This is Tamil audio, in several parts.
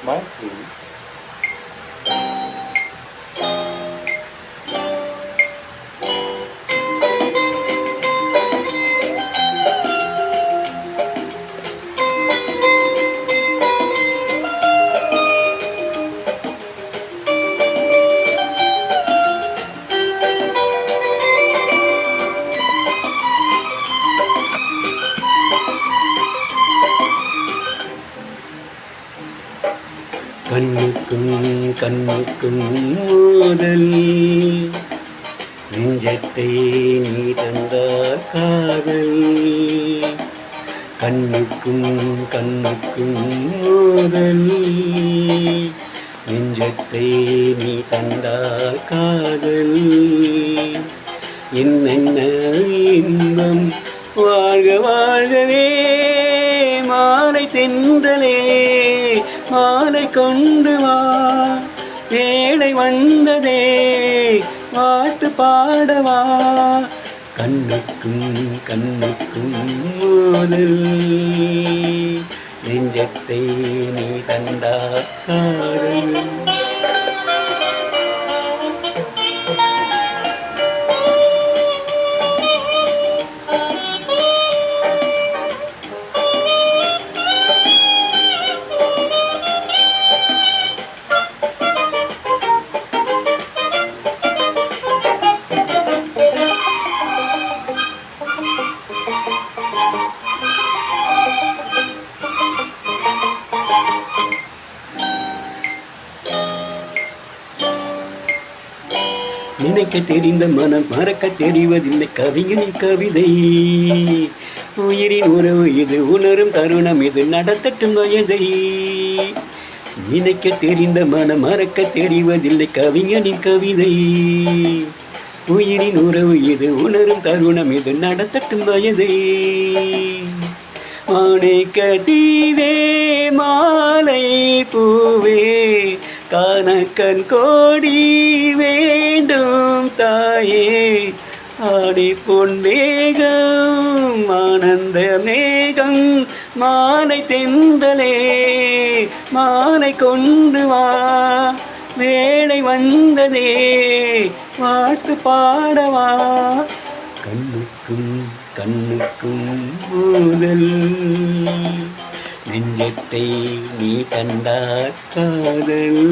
மைத்ரி கண்ணுக்கும் கண்ணுக்கும் மோதல் நெஞ்சத்தை நீ தந்தார் காதல். கண்ணுக்கும் கண்ணுக்கும் மோதல் நெஞ்சத்தை நீ தந்தார் காதல். என்னென்ன இன்பம் வாழ்க வாழ்கவே மாலை தென்றலே மாலை கொண்டு வா வேளை வந்ததே வாழ்த்து பாடவா. கண்ணுக்கும் கண்ணுக்கும் மோதல் நெஞ்சத்தை நீ தந்தா காதல். நினைக்க தெரிந்த மனம் மறக்க தெரிவதில்லை கவிஞனின் கவிதை. உயிரின் உறவு இது உணரும் தருணம் இது நடத்தட்டும் வயதை. நினைக்க தெரிந்த மனம் மறக்க தெரிவதில்லை கவிஞனின் கவிதை. உயிரின் உறவு இது உணரும் தருணம் இது நடத்தட்டும் வயதை. மாணிக்க தீவே மாலை பூவே கனக்கன் கோடி வேண்டும் தாயே. ஆடி பொன்னேகம் ஆனந்த மேகம் மாலை தென்றலே மாலை கொண்டு வா வேளை வந்ததே வாழ்த்து பாடவா. கண்ணுக்கும் கண்ணுக்கும் மோதல் நெஞ்சத்தை நீ தந்தார் காதல்.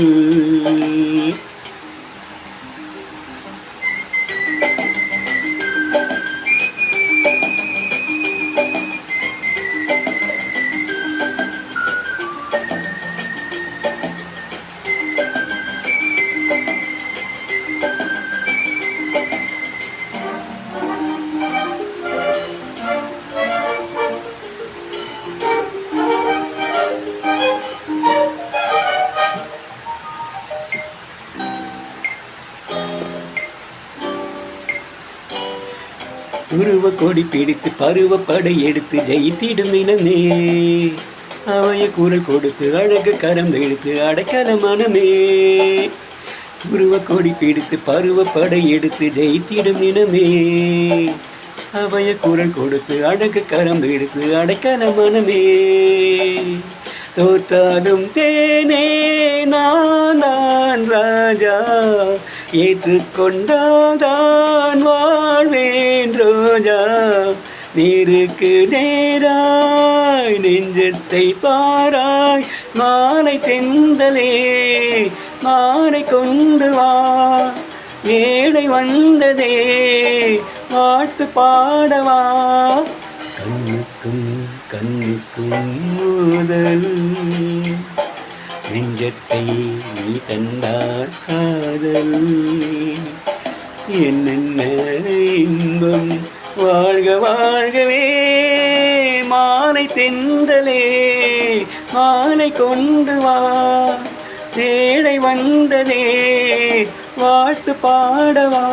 உருவ கொடி பிடித்து பருவ படை எடுத்து ஜெயித்திடும் இனமே. அவைய குரல் கொடுத்து அழகு கரம் எடுத்து அடைக்கல மனமே. உருவ கொடி பிடித்து பருவ படை எடுத்து ஜெயித்திடும் இனமே. அவைய குரல் கொடுத்து அழகு கரம் எடுத்து அடைக்கல மனமே. தோற்றாலும் தேனே நான் ராஜா ஏற்றுக்கொண்டாதான் வாழ்வேன் ரோஜா. நேருக்கு நேராய் நெஞ்சத்தை பாராய் மாலை தென்றலே மாலை கொண்டு வா வேளை வந்ததே வாழ்த்து பாடவா. கண்ணுக்கும் கண்ணுக்கும் மோதல் நெஞ்சத்தை நீ தந்தார் காதல். என்னென்ன இன்பம் வாழ்க வாழ்கவே மாலை தென்றலே மாலை கொண்டு வா வேளை வந்ததே வாழ்த்து பாடவா.